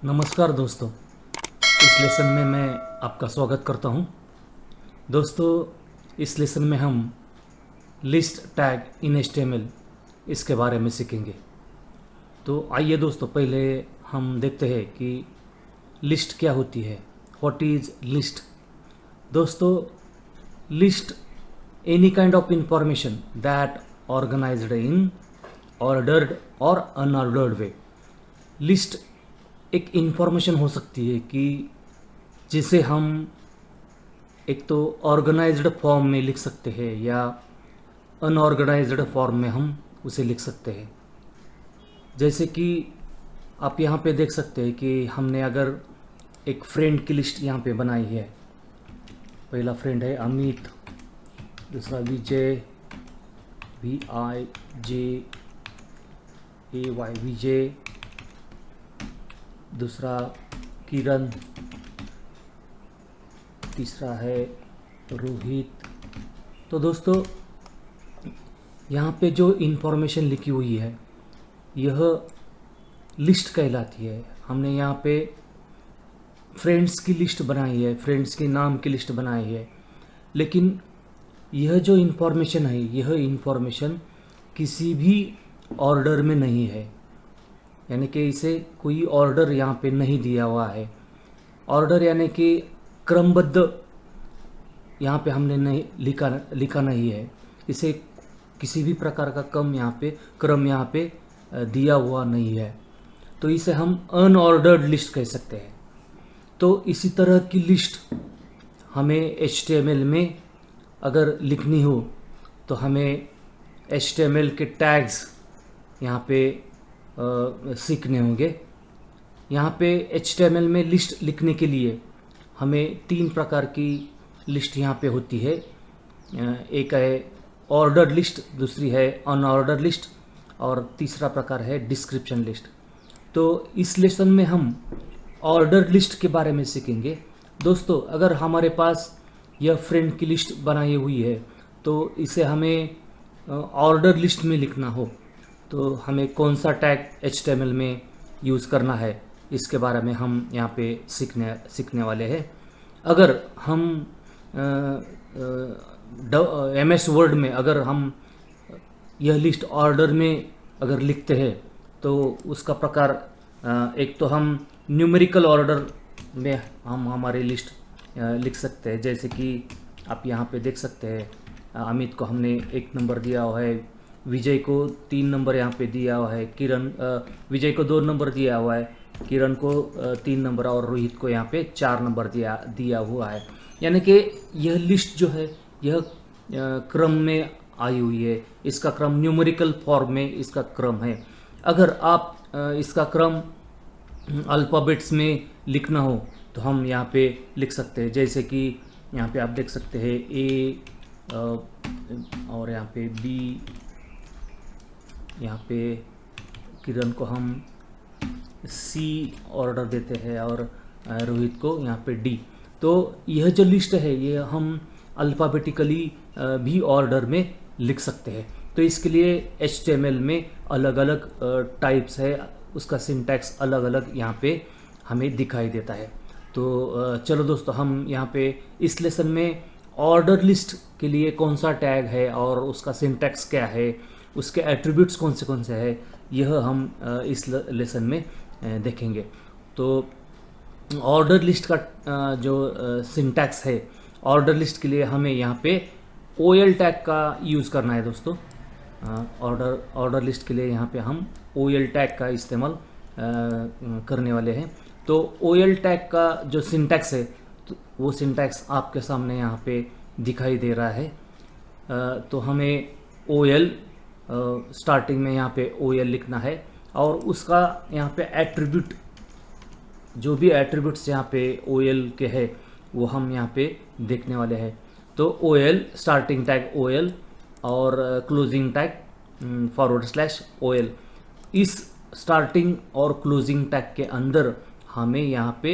नमस्कार दोस्तों। इस लेसन में मैं आपका स्वागत करता हूं। दोस्तों, इस लेसन में हम लिस्ट टैग इन HTML इसके बारे में सीखेंगे। तो आइए दोस्तों, पहले हम देखते हैं कि लिस्ट क्या होती है। What is list? दोस्तों, list any kind of information that organized in ordered और अनऑर्डर्ड वे। लिस्ट एक इंफॉर्मेशन हो सकती है कि जिसे हम एक तो ऑर्गेनाइज्ड फॉर्म में लिख सकते हैं या अनऑर्गेनाइज्ड फॉर्म में हम उसे लिख सकते हैं। जैसे कि आप यहाँ पे देख सकते हैं कि हमने अगर एक फ्रेंड की लिस्ट यहाँ पे बनाई है। पहला फ्रेंड है अमित, दूसरा विजय, VIJAY विजय, दूसरा किरण, तीसरा है रोहित। तो दोस्तों, यहाँ पे जो इन्फॉर्मेशन लिखी हुई है यह लिस्ट कहलाती है। हमने यहाँ पे फ्रेंड्स की लिस्ट बनाई है, फ्रेंड्स के नाम की लिस्ट बनाई है, लेकिन यह जो इन्फॉर्मेशन है यह इन्फॉर्मेशन किसी भी ऑर्डर में नहीं है, यानी कि इसे कोई ऑर्डर यहाँ पे नहीं दिया हुआ है। ऑर्डर यानी कि क्रमबद्ध यहाँ पे हमने नहीं लिखा नहीं है। इसे किसी भी प्रकार का क्रम यहाँ पे दिया हुआ नहीं है, तो इसे हम अनऑर्डर्ड लिस्ट कह सकते हैं। तो इसी तरह की लिस्ट हमें HTML में अगर लिखनी हो तो हमें HTML के टैग्स यहाँ पे सीखने होंगे। यहाँ पे HTML में लिस्ट लिखने के लिए हमें 3 प्रकार की लिस्ट यहाँ पे होती है। एक है ऑर्डर्ड लिस्ट, दूसरी है अनऑर्डर्ड लिस्ट और तीसरा प्रकार है डिस्क्रिप्शन लिस्ट। तो इस लेसन में हम ऑर्डर्ड लिस्ट के बारे में सीखेंगे। दोस्तों, अगर हमारे पास यह फ्रेंड की लिस्ट बनाई हुई है तो इसे हमें ऑर्डर लिस्ट में लिखना हो तो हमें कौन सा टैग HTML में यूज़ करना है, इसके बारे में हम यहाँ पे सीखने वाले हैं। अगर हम MS वर्ड में अगर हम यह लिस्ट ऑर्डर में अगर लिखते हैं तो उसका प्रकार एक तो हम न्यूमेरिकल ऑर्डर में हम हमारी लिस्ट लिख सकते हैं। जैसे कि आप यहाँ पे देख सकते हैं, अमित को हमने 1 नंबर दिया हुआ है, विजय को 3 नंबर यहाँ पे दिया हुआ है, विजय को 2 नंबर दिया हुआ है, किरण को 3 नंबर और रोहित को यहाँ पे 4 नंबर दिया हुआ है। यानी कि यह लिस्ट जो है यह क्रम में आई हुई है। इसका क्रम न्यूमेरिकल फॉर्म में इसका क्रम है। अगर आप इसका क्रम अल्फ़ाबेट्स में लिखना हो तो हम यहाँ पे लिख सकते हैं। जैसे कि यहाँ पे आप देख सकते हैं A और यहाँ पे B, यहाँ पे किरण को हम C ऑर्डर देते हैं और रोहित को यहाँ पे D। तो यह जो लिस्ट है ये हम अल्फ़ाबेटिकली भी ऑर्डर में लिख सकते हैं। तो इसके लिए HTML में अलग अलग टाइप्स है, उसका सिंटैक्स अलग अलग यहाँ पे हमें दिखाई देता है। तो चलो दोस्तों, हम यहाँ पे इस लेसन में ऑर्डर लिस्ट के लिए कौन सा टैग है और उसका सिंटैक्स क्या है, उसके एट्रीब्यूट्स कौन से है, यह हम इस लेसन में देखेंगे। तो ऑर्डर लिस्ट का जो सिंटैक्स है, ऑर्डर लिस्ट के लिए हमें यहाँ पे OL टैग का यूज़ करना है दोस्तों। ऑर्डर लिस्ट के लिए यहाँ पे हम OL टैग का इस्तेमाल करने वाले हैं। तो OL टैग का जो सिंटैक्स है तो वो सिंटैक्स आपके सामने यहाँ पे दिखाई दे रहा है। तो हमें OL स्टार्टिंग में यहाँ पे OL लिखना है और उसका यहाँ पे एट्रीब्यूट, जो भी एट्रीब्यूट्स यहाँ पे OL के है वो हम यहाँ पे देखने वाले हैं। तो OL स्टार्टिंग टैग OL और क्लोजिंग टैग /OL। इस स्टार्टिंग और क्लोजिंग टैग के अंदर हमें यहाँ पे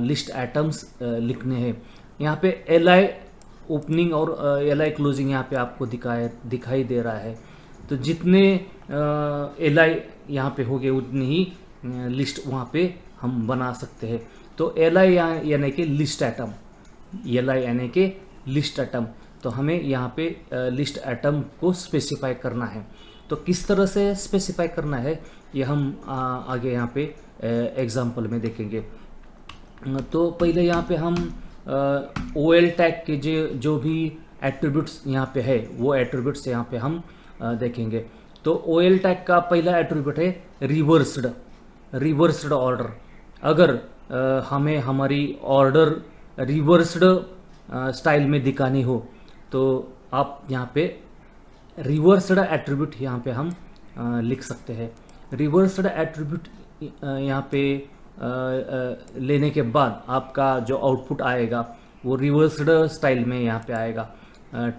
लिस्ट आइटम्स लिखने हैं। यहाँ पे LI ओपनिंग और LI क्लोजिंग यहाँ पे आपको दिखाई दे रहा है। तो जितने LI यहाँ पे हो गए उतनी ही लिस्ट वहाँ पे हम बना सकते हैं। तो li यानी कि लिस्ट एटम, li यानी कि लिस्ट एटम, तो हमें यहाँ पे लिस्ट एटम को स्पेसिफाई करना है। तो किस तरह से स्पेसिफाई करना है ये हम आगे यहाँ पे एग्जाम्पल में देखेंगे। तो पहले यहाँ पे हम OL टैग के जो भी एट्रीब्यूट्स यहाँ पे है वो एट्रीब्यूट्स यहाँ पे हम देखेंगे। तो OL टैग का पहला एट्रीब्यूट है रिवर्स्ड ऑर्डर। अगर हमें हमारी ऑर्डर रिवर्स्ड स्टाइल में दिखानी हो तो आप यहाँ पे रिवर्स्ड एट्रीब्यूट यहाँ पे हम लिख सकते हैं। रिवर्स्ड एट्रीब्यूट यहाँ पे लेने के बाद आपका जो आउटपुट आएगा वो रिवर्स्ड स्टाइल में यहाँ पे आएगा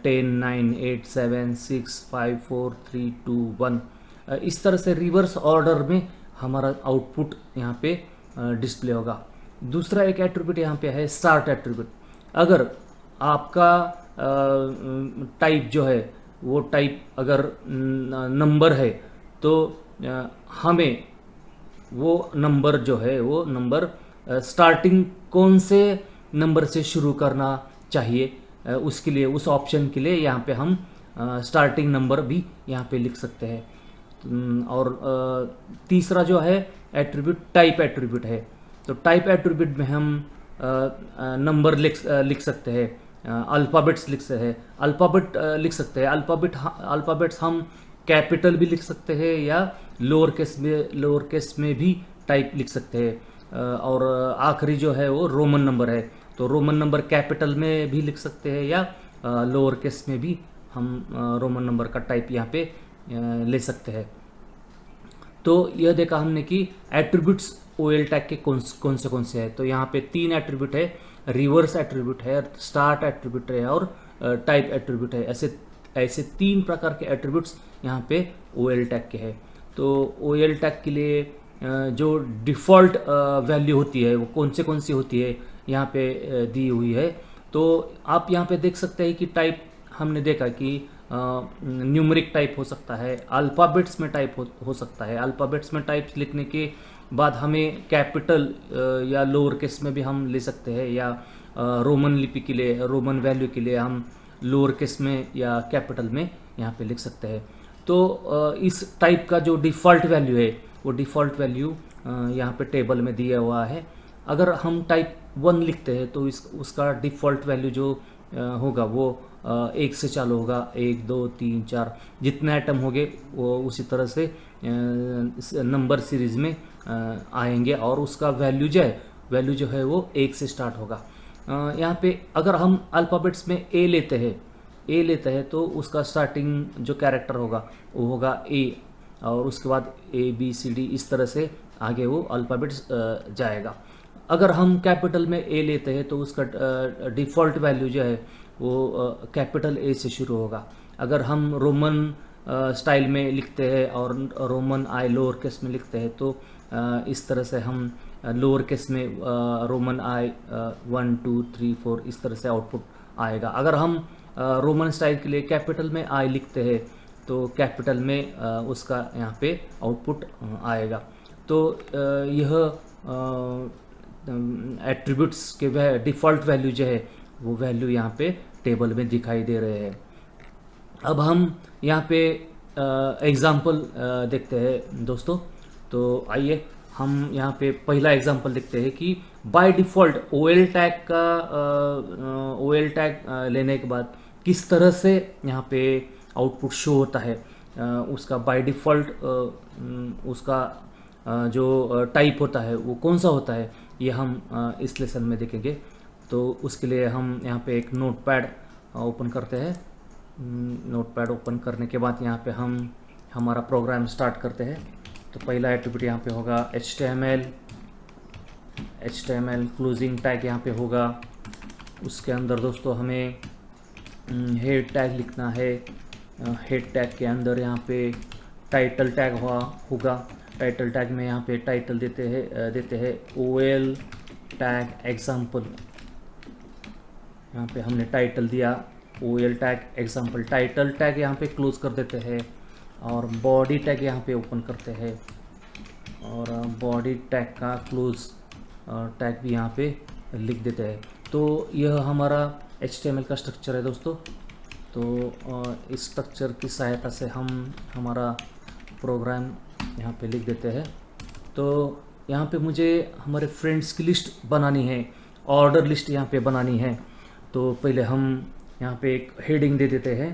10 9 8 7 6 5 4 3 2 1। इस तरह से रिवर्स ऑर्डर में हमारा आउटपुट यहाँ पे डिस्प्ले होगा। दूसरा एक एट्रीब्यूट यहाँ पे है स्टार्ट एट्रीब्यूट। अगर आपका टाइप जो है वो टाइप अगर नंबर है तो हमें वो नंबर जो है वो नंबर स्टार्टिंग कौन से नंबर से शुरू करना चाहिए उसके लिए, उस ऑप्शन के लिए यहाँ पे हम स्टार्टिंग नंबर भी यहाँ पे लिख सकते हैं। और तीसरा जो है एट्रीब्यूट टाइप एट्रीब्यूट है। तो टाइप एट्रीब्यूट में हम नंबर लिख सकते हैं, अल्फ़ाबेट्स लिख सकते हैं, अल्फ़ाबेट्स हम कैपिटल भी लिख सकते हैं या लोअर केस में भी टाइप लिख सकते हैं। और आखिरी जो है वो रोमन नंबर है, तो रोमन नंबर कैपिटल में भी लिख सकते हैं या लोअर केस में भी हम रोमन नंबर का टाइप यहाँ पे ले सकते हैं। तो यह देखा हमने कि एट्रीब्यूट्स OL टैग के कौन से हैं। तो यहाँ पे 3 एट्रीब्यूट है, रिवर्स एट्रीब्यूट है, स्टार्ट एट्रीब्यूट है और टाइप एट्रीब्यूट है। ऐसे 3 प्रकार के एट्रीब्यूट्स यहाँ पे OL टैग के हैं। तो OL टैग के लिए जो डिफ़ॉल्ट वैल्यू होती है वो कौन सी होती है यहाँ पे दी हुई है। तो आप यहाँ पे देख सकते हैं कि टाइप हमने देखा कि न्यूमेरिक टाइप हो सकता है, अल्फ़ाबेट्स में टाइप हो सकता है। अल्फ़ाबेट्स में टाइप लिखने के बाद हमें कैपिटल या लोअर केस में भी हम ले सकते हैं, या रोमन लिपि के लिए, रोमन वैल्यू के लिए हम लोअर केस में या कैपिटल में यहाँ पे लिख सकते हैं। तो इस टाइप का जो डिफ़ॉल्ट वैल्यू है वो डिफ़ॉल्ट वैल्यू यहाँ पे टेबल में दिया हुआ है। अगर हम टाइप 1 लिखते हैं तो उसका डिफ़ॉल्ट वैल्यू जो होगा वो 1 से चालू होगा, 1 2 3 4 जितने आइटम होंगे वो उसी तरह से नंबर सीरीज़ में आएंगे और उसका वैल्यू जो है वो 1 से स्टार्ट होगा। यहाँ पे अगर हम अल्फ़ाबेट्स में ए लेते हैं तो उसका स्टार्टिंग जो कैरेक्टर होगा वो होगा A, और उसके बाद ABCD इस तरह से आगे वो अल्फ़ाबेट्स जाएगा। अगर हम कैपिटल में A लेते हैं तो उसका डिफ़ॉल्ट वैल्यू जो है वो कैपिटल A से शुरू होगा। अगर हम रोमन स्टाइल में लिखते हैं और रोमन आई लोअर केस में लिखते हैं तो इस तरह से हम लोअर केस में रोमन आई 1 2 3 4 इस तरह से आउटपुट आएगा। अगर हम रोमन स्टाइल के लिए कैपिटल में आई लिखते हैं तो कैपिटल में उसका यहाँ पे आउटपुट आएगा। तो यह एट्रीब्यूट्स के डिफ़ॉल्ट वैल्यू जो है वो वैल्यू यहाँ पे टेबल में दिखाई दे रहे हैं। अब हम यहाँ पे एग्ज़ाम्पल देखते हैं दोस्तों। तो आइए हम यहाँ पे पहला एग्ज़ाम्पल देखते हैं कि बाय डिफ़ॉल्ट OL टैग लेने के बाद किस तरह से यहाँ पे आउटपुट शो होता है। उसका बाय डिफ़ॉल्ट उसका जो टाइप होता है वो कौन सा होता है ये हम इस लेसन में देखेंगे। तो उसके लिए हम यहाँ पे एक नोटपैड ओपन करते हैं। नोटपैड ओपन करने के बाद यहाँ पे हम हमारा प्रोग्राम स्टार्ट करते हैं। तो पहला एट्रीब्यूट यहाँ पे होगा HTML क्लोजिंग टैग यहाँ पे होगा। उसके अंदर दोस्तों हमें हेड टैग लिखना है। हेड टैग के अंदर यहाँ पे टाइटल टैग होगा। टाइटल टैग में यहाँ पे टाइटल देते हैं OL टैग एग्जाम्पल। यहाँ पे हमने टाइटल दिया OL tag example. Title tag यहाँ पे क्लोज कर देते हैं और बॉडी टैग यहाँ पे ओपन करते हैं। और बॉडी टैग का क्लोज टैग भी यहाँ पे लिख देते हैं। तो यह हमारा HTML का स्ट्रक्चर है दोस्तों। तो इस स्ट्रक्चर की सहायता से हम हमारा प्रोग्राम यहाँ पे लिख देते हैं। तो यहाँ पे मुझे हमारे फ्रेंड्स की लिस्ट बनानी है, ऑर्डर लिस्ट यहाँ पे बनानी है। तो पहले हम यहाँ पे एक हेडिंग दे देते हैं।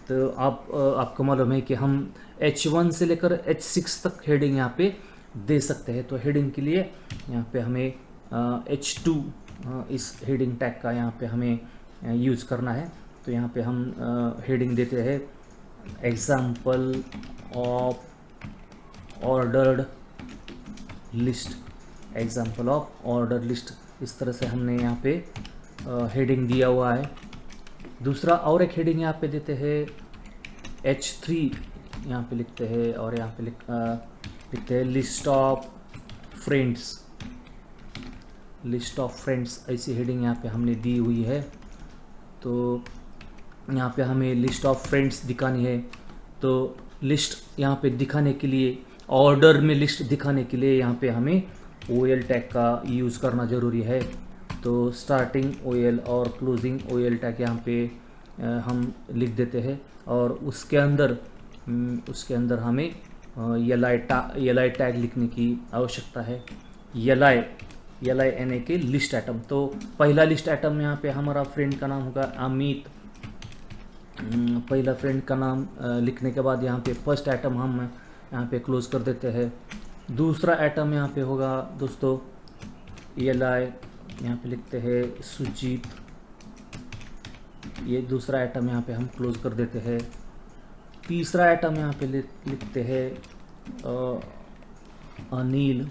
तो आपको मालूम है कि हम H1 से लेकर H6 तक हेडिंग यहाँ पे दे सकते हैं। तो हेडिंग के लिए यहाँ पे हमें H2 इस हेडिंग टैग का यहाँ पे हमें यूज़ करना है। तो यहाँ पे हम हेडिंग देते हैं example of ordered list, example of order list. इस तरह से हमने यहाँ पे हेडिंग दिया हुआ है। दूसरा और एक हेडिंग यहाँ पे देते हैं H3 यहाँ पे लिखते हैं, और यहाँ पे लिखते हैं list of friends, list of friends. ऐसी हेडिंग यहाँ पे हमने दी हुई है। तो यहाँ पे हमें लिस्ट ऑफ फ्रेंड्स दिखानी है। तो लिस्ट यहाँ पे दिखाने के लिए, ऑर्डर में लिस्ट दिखाने के लिए यहाँ पे हमें OL टैग का यूज़ करना ज़रूरी है। तो स्टार्टिंग OL और क्लोजिंग OL टैग यहाँ पे हम लिख देते हैं, और उसके अंदर हमें LI टैग लिखने की आवश्यकता है। LI यानी कि लिस्ट आइटम। तो पहला लिस्ट आइटम यहाँ पे हमारा फ्रेंड का नाम होगा अमित। पहला फ्रेंड का नाम लिखने के बाद यहाँ पे फर्स्ट आइटम हम यहाँ पे क्लोज कर देते हैं। दूसरा आइटम यहाँ पे होगा दोस्तों LI, यहाँ पे लिखते हैं सुजीत। ये दूसरा आइटम यहाँ पे हम क्लोज कर देते हैं। तीसरा आइटम यहाँ पे लिखते हैं अनिल।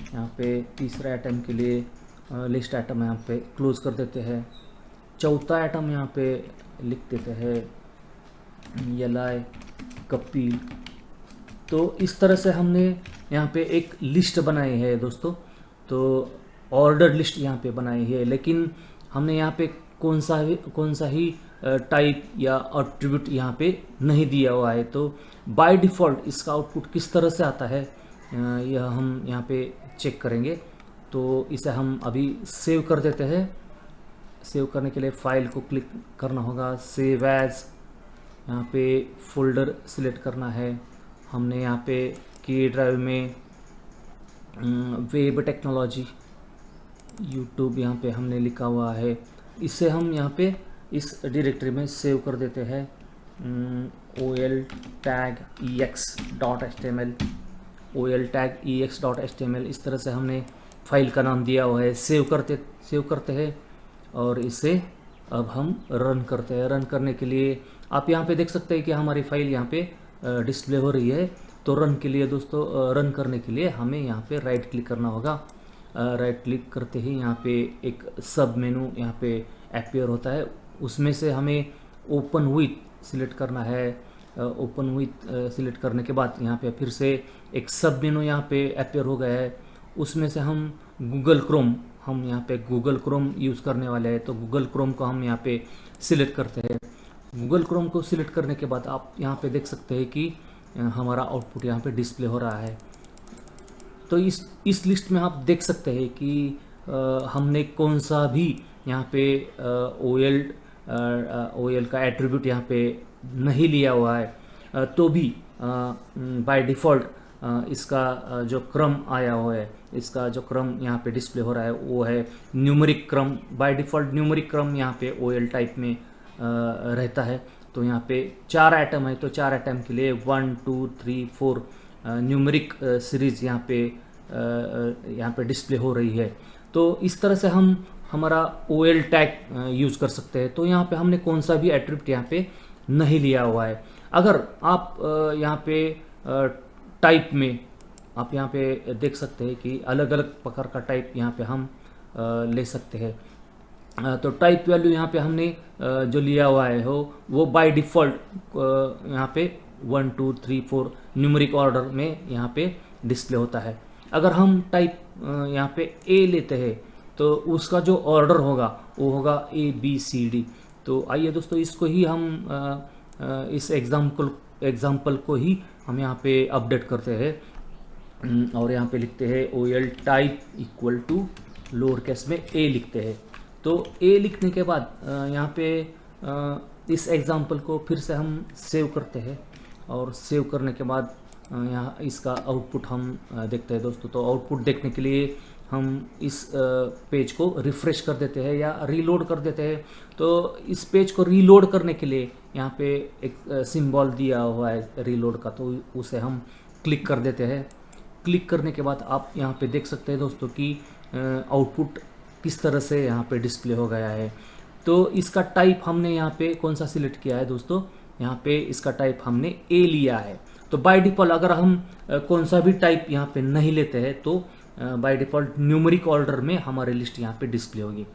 यहाँ पे तीसरा आइटम के लिए लिस्ट आइटम यहाँ पे क्लोज कर देते हैं। चौथा आइटम यहाँ पे लिख देते हैं LI कपिल। तो इस तरह से हमने यहाँ पे एक लिस्ट बनाई है दोस्तों। तो ऑर्डर लिस्ट यहाँ पे बनाई है, लेकिन हमने यहाँ पे कौन सा ही टाइप या एट्रीब्यूट यहाँ पे नहीं दिया हुआ है। तो बाय डिफ़ॉल्ट इसका आउटपुट किस तरह से आता है यह हम यहाँ पे चेक करेंगे। तो इसे हम अभी सेव कर देते हैं। सेव करने के लिए फाइल को क्लिक करना होगा, सेव एज, यहाँ पे फोल्डर सिलेक्ट करना है। हमने यहाँ पे की ड्राइव में वेब टेक्नोलॉजी यूट्यूब यहाँ पे हमने लिखा हुआ है। इसे हम यहाँ पे इस डायरेक्टरी में सेव कर देते हैं OL tag ex.html, OL tag ex.html। इस तरह से हमने फाइल का नाम दिया हुआ है। सेव करते हैं और इसे अब हम रन करते हैं। रन करने के लिए आप यहाँ पे देख सकते हैं कि हमारी फाइल यहाँ पे डिस्प्ले हो रही है। तो रन के लिए दोस्तों, रन करने के लिए हमें यहाँ पे राइट क्लिक करना होगा। राइट क्लिक करते ही यहाँ पे एक सब मेनू यहाँ पे अपीयर होता है। उसमें से हमें ओपन विथ सिलेक्ट करना है। ओपन विथ सिलेक्ट करने के बाद यहाँ पे फिर से एक सब मेनू यहाँ पे अपीयर हो गया है। उसमें से हम गूगल क्रोम, हम यहाँ पे गूगल क्रोम यूज़ करने वाले हैं। तो गूगल क्रोम को हम यहाँ पे सिलेक्ट करते हैं। गूगल क्रोम को सिलेक्ट करने के बाद आप यहाँ पे देख सकते हैं कि हमारा आउटपुट यहाँ पे डिस्प्ले हो रहा है। तो इस लिस्ट में आप देख सकते हैं कि हमने कौन सा भी यहाँ पे OL का एट्रीब्यूट यहाँ पे नहीं लिया हुआ है। तो भी बाय डिफ़ॉल्ट इसका जो क्रम आया हुआ है, इसका जो क्रम यहाँ पे डिस्प्ले हो रहा है वो है न्यूमेरिक क्रम। बाय डिफ़ॉल्ट न्यूमेरिक क्रम यहाँ पे OL टाइप में रहता है। तो यहाँ पे 4 आइटम है, तो 4 आइटम के लिए 1 2 3 4 न्यूमेरिक सीरीज़ यहाँ पे डिस्प्ले हो रही है। तो इस तरह से हम हमारा OL टैग यूज़ कर सकते हैं। तो यहाँ पे हमने कौन सा भी एट्रीब्यूट यहाँ पे नहीं लिया हुआ है। अगर आप यहाँ पे टाइप में आप यहाँ पे देख सकते हैं कि अलग अलग प्रकार का टाइप यहाँ पे हम ले सकते हैं। तो टाइप वैल्यू यहाँ पे हमने जो लिया हुआ है वो बाय डिफ़ॉल्ट यहाँ पे 1 2 3 4 न्यूमेरिक ऑर्डर में यहाँ पे डिस्प्ले होता है। अगर हम टाइप यहाँ पे A लेते हैं तो उसका जो ऑर्डर होगा वो होगा ABCD। तो आइए दोस्तों, इसको ही हम इस एग्जाम्पल को ही हम यहाँ पे अपडेट करते हैं। और यहाँ पे लिखते हैं OL type equal to lower case में A लिखते हैं। तो A लिखने के बाद यहाँ पे इस एग्जांपल को फिर से हम सेव करते हैं और सेव करने के बाद यहाँ इसका आउटपुट हम देखते हैं दोस्तों। तो आउटपुट देखने के लिए हम इस पेज को रिफ़्रेश कर देते हैं या रीलोड कर देते हैं। तो इस पेज को रीलोड करने के लिए यहाँ पे एक सिंबल दिया हुआ है रीलोड का, तो उसे हम क्लिक कर देते हैं। क्लिक करने के बाद आप यहाँ पे देख सकते हैं दोस्तों कि आउटपुट किस तरह से यहाँ पे डिस्प्ले हो गया है। तो इसका टाइप हमने यहाँ पे कौन सा सिलेक्ट किया है दोस्तों, यहाँ पे इसका टाइप हमने A लिया है। तो बाय डिफ़ॉल्ट अगर हम कौन सा भी टाइप यहाँ पे नहीं लेते हैं तो बाय डिफ़ॉल्ट न्यूमेरिक ऑर्डर में हमारी लिस्ट यहाँ पे डिस्प्ले होगी।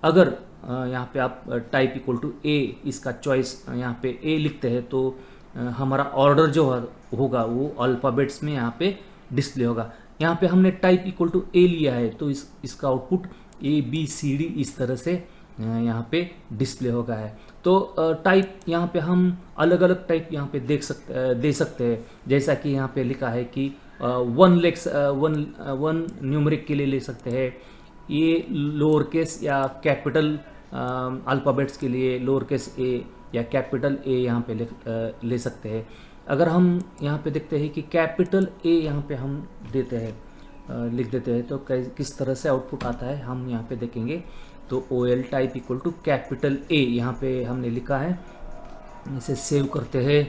अगर यहाँ पे आप टाइप इक्वल टू A इसका चॉइस यहाँ पे A लिखते हैं तो हमारा ऑर्डर जो होगा वो अल्फ़ाबेट्स में यहाँ पे डिस्प्ले होगा। यहाँ पे हमने टाइप इक्वल टू A लिया है तो इसका आउटपुट ABCD इस तरह से यहाँ पे डिस्प्ले हो गया है। तो टाइप यहाँ पे हम अलग अलग टाइप यहाँ पे दे सकते हैं, जैसा कि यहाँ पे लिखा है कि वन न्यूमेरिक के लिए ले सकते हैं, ये लोअर केस या कैपिटल अल्फ़ाबेट्स के लिए लोअर केस A या कैपिटल A यहाँ पे ले सकते हैं। अगर हम यहाँ पे देखते हैं कि कैपिटल A यहाँ पे हम देते हैं लिख देते हैं तो किस तरह से आउटपुट आता है हम यहाँ पे देखेंगे। तो OL type equal to capital A यहाँ पे हमने लिखा है, इसे सेव करते हैं।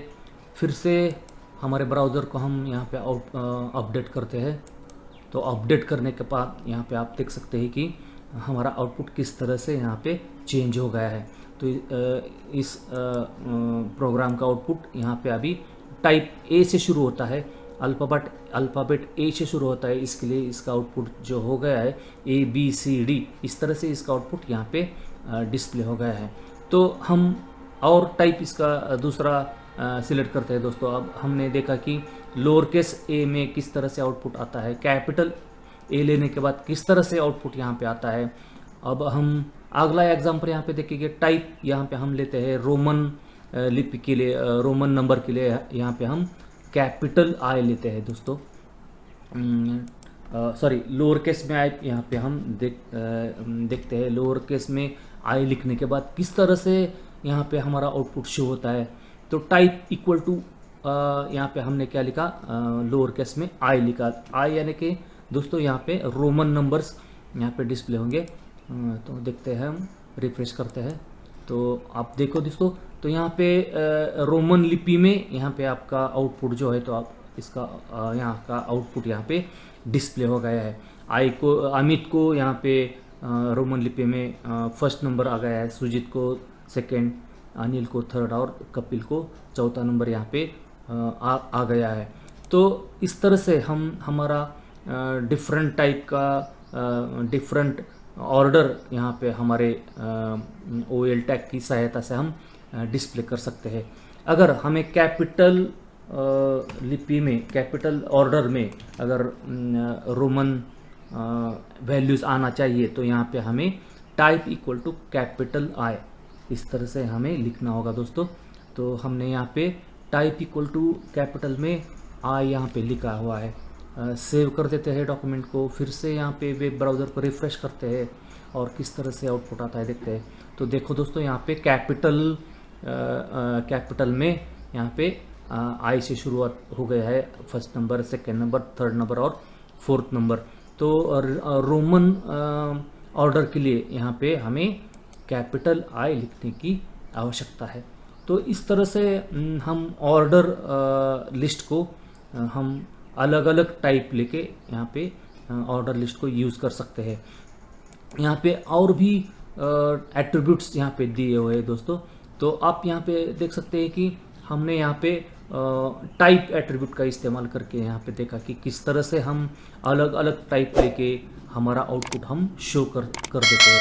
फिर से हमारे ब्राउज़र को हम यहाँ पे अपडेट करते हैं। तो अपडेट करने के बाद यहाँ पे आप देख सकते हैं कि हमारा आउटपुट किस तरह से यहाँ पे चेंज हो गया है। तो इस प्रोग्राम का आउटपुट यहाँ पे अभी टाइप A से शुरू होता है, अल्फ़ाबेट A से शुरू होता है, इसके लिए इसका आउटपुट जो हो गया है ABCD इस तरह से इसका आउटपुट यहाँ पे डिस्प्ले हो गया है। तो हम और टाइप इसका दूसरा सिलेक्ट करते हैं दोस्तों। अब हमने देखा कि लोअर केस A में किस तरह से आउटपुट आता है, कैपिटल A लेने के बाद किस तरह से आउटपुट यहाँ पे आता है। अब हम अगला एग्जांपल यहाँ पे देखेंगे। टाइप यहाँ पे हम लेते हैं रोमन लिपि के लिए, रोमन नंबर के लिए यहाँ पे हम कैपिटल I लेते हैं दोस्तों। सॉरी, लोअर केस में I यहाँ पे हम देखते हैं लोअर केस में I लिखने के बाद किस तरह से यहाँ पे हमारा आउटपुट शो होता है। तो टाइप इक्वल टू यहाँ पे हमने क्या लिखा, लोअर केस में I लिखा। I यानी कि दोस्तों यहाँ पे रोमन नंबर्स यहाँ पे डिस्प्ले होंगे। तो देखते हैं, हम रिफ्रेश करते हैं तो आप देखो दोस्तों, तो यहाँ पे रोमन लिपि में यहाँ पे आपका आउटपुट जो है, तो आप इसका यहाँ का आउटपुट यहाँ पे डिस्प्ले हो गया है। अमित को यहाँ पे रोमन लिपि में फर्स्ट नंबर आ गया है, सुजीत को सेकंड, अनिल को थर्ड और कपिल को चौथा नंबर यहाँ पे आ गया है। तो इस तरह से हम हमारा डिफरेंट टाइप का डिफरेंट ऑर्डर यहाँ पे हमारे OL टैग की सहायता से हम डिस्प्ले कर सकते हैं। अगर हमें कैपिटल लिपि में, कैपिटल ऑर्डर में अगर रोमन वैल्यूज़ आना चाहिए तो यहाँ पे हमें type equal to capital I इस तरह से हमें लिखना होगा दोस्तों। तो हमने यहाँ पे टाइप इक्वल टू कैपिटल में I यहाँ पे लिखा हुआ है। सेव कर देते हैं डॉक्यूमेंट को, फिर से यहाँ पे वेब ब्राउज़र को रिफ़्रेश करते हैं और किस तरह से आउटपुट आता है देखते हैं। तो देखो दोस्तों, यहाँ पे कैपिटल में यहाँ पे I से शुरुआत हो गया है, first number, second number, third number और फोर्थ नंबर। तो रोमन ऑर्डर के लिए यहाँ पे हमें कैपिटल I लिखने की आवश्यकता है। तो इस तरह से हम ऑर्डर लिस्ट को हम अलग अलग टाइप लेके यहाँ पे ऑर्डर लिस्ट को यूज़ कर सकते हैं। यहाँ पे और भी एट्रीब्यूट्स यहाँ पे दिए हुए हैं दोस्तों। तो आप यहाँ पे देख सकते हैं कि हमने यहाँ पे टाइप एट्रीब्यूट का इस्तेमाल करके यहाँ पे देखा कि किस तरह से हम अलग अलग टाइप लेके हमारा आउटपुट हम शो कर देते हैं।